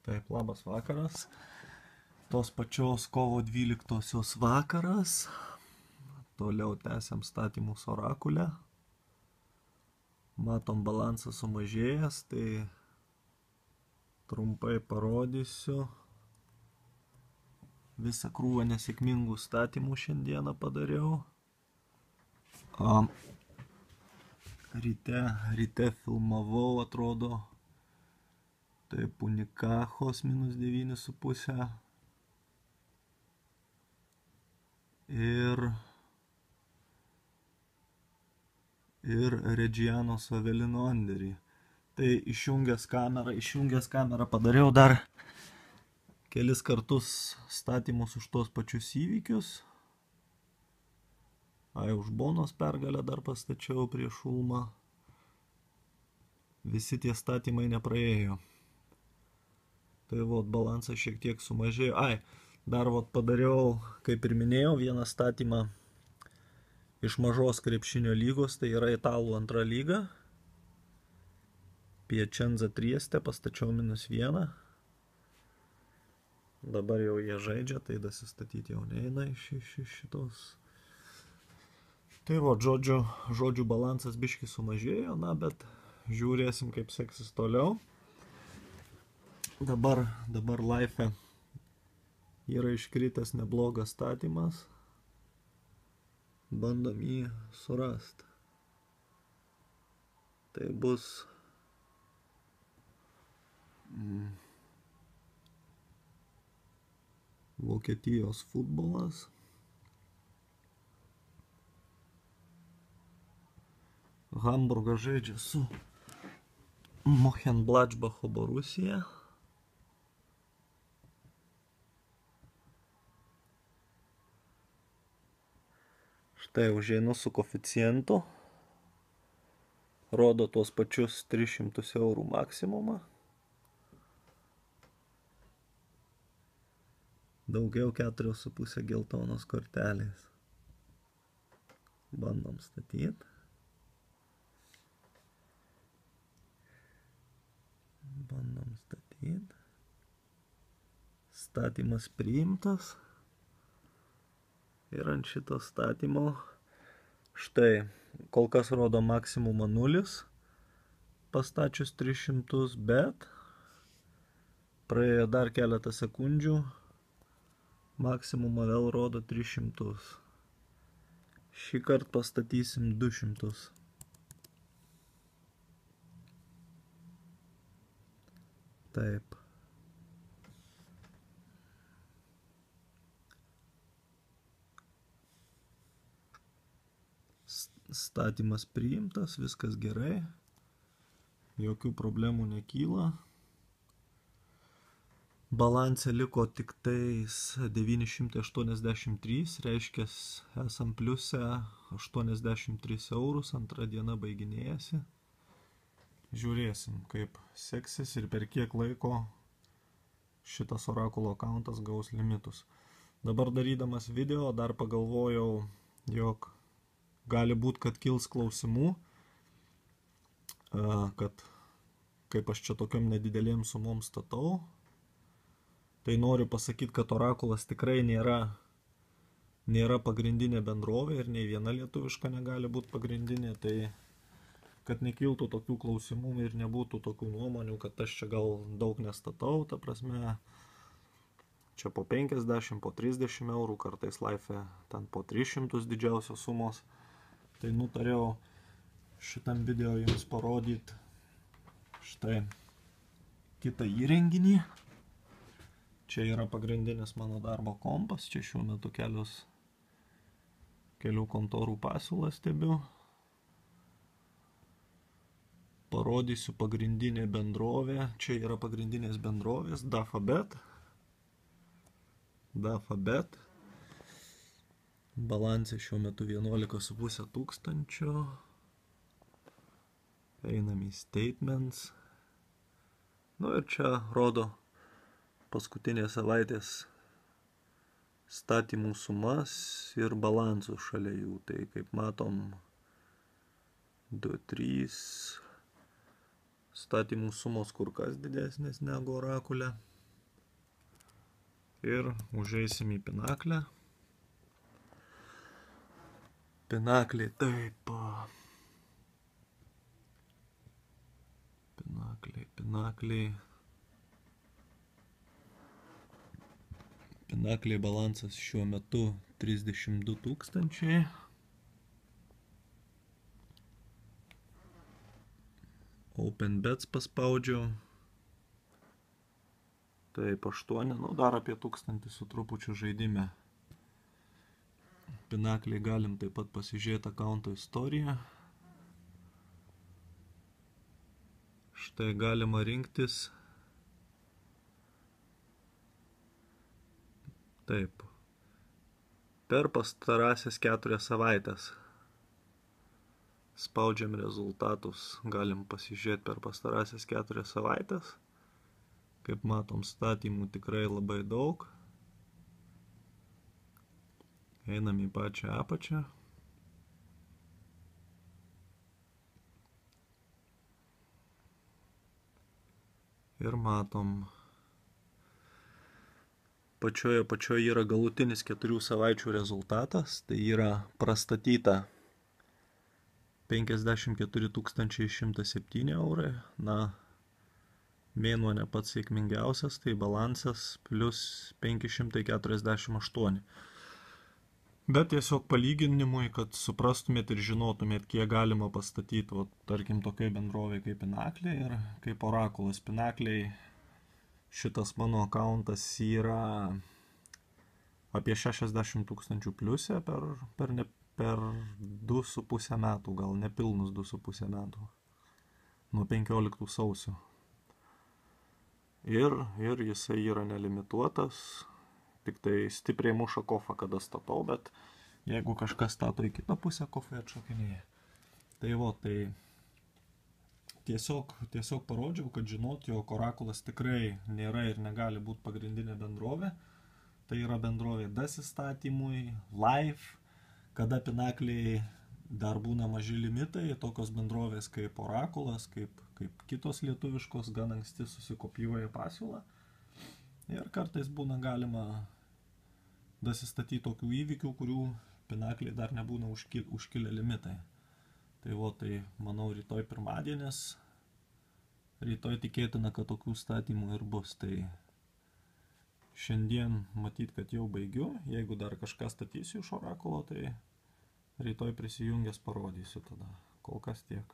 Taip, labas vakaras. Tos pačios kovo 12 vakaras. Toliau tęsiam statymus Orakulę. Matom balansas sumažėjęs, tai trumpai parodysiu. Visą krūvą nesėkmingų statymų šiandieną padariau. Ryte filmavau, atrodo, taip Unikachos -9,5 ir Reggianos Avelino Anderį. Tai išjungęs kamerą padariau dar kelis kartus statymus už tos pačius įvykius. Už Bonos pergalę dar pastačiau prieš Ulmą. Visi tie statymai nepraėjo. Tai balansas šiek tiek sumažėjo. Dar padariau, kaip ir minėjau, vieną statymą iš mažos krepšinio lygos, tai yra Italų antra lyga. Piacenza Trieste pastačiau -1. Dabar jau jie žaidžia, tai dasistatyti jau neina iš šitos. Tai žodžių balansas biški sumažėjo, bet žiūrėsim, kaip seksis toliau. Dabar Life yra iškritęs neblogas statymas. Bandom jį surasti. Tai bus Vokietijos futbolas. Hamburgas žaidžia su Mönchengladbacho Borusija. Štai užeinu su koeficientu. Rodo tuos pačius 300 eurų maksimumą. Daugiau 4,5 geltonos kortelės. Bandom statyti. Statymas priimtas. Ir ant šito statymo štai kol kas rodo maksimumą 0 pastačius 300, bet praėjo dar keletą sekundžių, maksimumą vėl rodo 300. Šį kartą pastatysim 200. Taip. Statymas priimtas, viskas gerai. Jokių problemų nekyla. Balanse liko tik tais 983, reiškia esam pliuse 83 eurus, antra diena baiginėjasi. Žiūrėsim, kaip seksis ir per kiek laiko šitas Orakulo akauntas gaus limitus. Dabar darydamas video dar pagalvojau, jog gali būti, kad kils klausimų, kad kaip aš čia tokiom nedidelėm sumom statau. Tai noriu pasakyti, kad Orakulas tikrai nėra pagrindinė bendrovė ir nei viena lietuviška negali būti pagrindinė. Tai kad nekiltų tokių klausimų ir nebūtų tokių nuomonių, kad aš čia gal daug nestatau, ta prasme, čia po 50, po 30 eurų, kartais Life ten po 300 didžiausios sumos. Tai nutariau šitam video jums parodyti štai kitą įrenginį. Čia yra pagrindinis mano darbo kompas, čia šiuo metu kelių kontorų pasiūlą stebiu. Parodysiu pagrindinė bendrovė, čia yra pagrindinės bendrovės, DAFA-Bet. Balansė šiuo metu 11,5 tūkstančio. Einam į statements. Ir čia rodo paskutinės savaitės statymų sumas ir balansų šalia jų. Tai kaip matom 2, 3, statymų sumos kur kas didesnės negu orakule. Ir užeisim į pinaklę. Pinakliai taip. Pinakliai balansas šiuo metu 32 tūkstančiai. Open bets paspaudžiau. Taip, 8, nu dar apie 1000 su trupučiu žaidime. Pinakliai galim taip pat pasižiūrėti akaunto istoriją. Štai galima rinktis. Taip. Per pastarąsias 4 savaitės. Spaudžiam rezultatus. Galim pasižiūrėti per pastarąsias 4 savaitės. Kaip matom, statymų tikrai labai daug. Einam į pačią apačią. Ir matom, pačioje yra galutinis 4 savaičių rezultatas. Tai yra prastatyta 54 107 eurai. Na, mėnuo ne pats sėkmingiausias, tai balansas plus 548. Bet tiesiog palyginimui, kad suprastumėt ir žinotumėt, kiek galima pastatyti, o, tarkim, tokiai bendrovė kaip Pinakliai ir kaip Orakulas. Pinakliai, šitas mano akauntas yra apie 60 tūkstančių pliuse per 2,5 metų, gal nepilnus 2,5 metų, nuo 15 sausio. Ir jisai yra nelimituotas, tik tai stipriai muša kofą, kada statau, bet jeigu kažkas stato į kitą pusę, kofai atšokinėja. Tai tiesiog parodžiau, kad žinot, jog Orakulas tikrai nėra ir negali būti pagrindinė bendrovė. Tai yra bendrovė DAS įstatymui, Live, kada Pinakliai dar būna maži limitai, tokios bendrovės kaip Orakulas, kaip kitos lietuviškos, gan anksti susikopijuoja pasiūlą. Ir kartais būna galima dasistatyti tokių įvykių, kurių Pinakliai dar nebūna užkilę limitai. Tai manau, rytoj pirmadienis, rytoj tikėtina, kad tokių statymų ir bus. Tai šiandien matyt, kad jau baigiu. Jeigu dar kažką statysiu iš Orakulo, tai rytoj prisijungęs parodysiu tada. Kol kas tiek.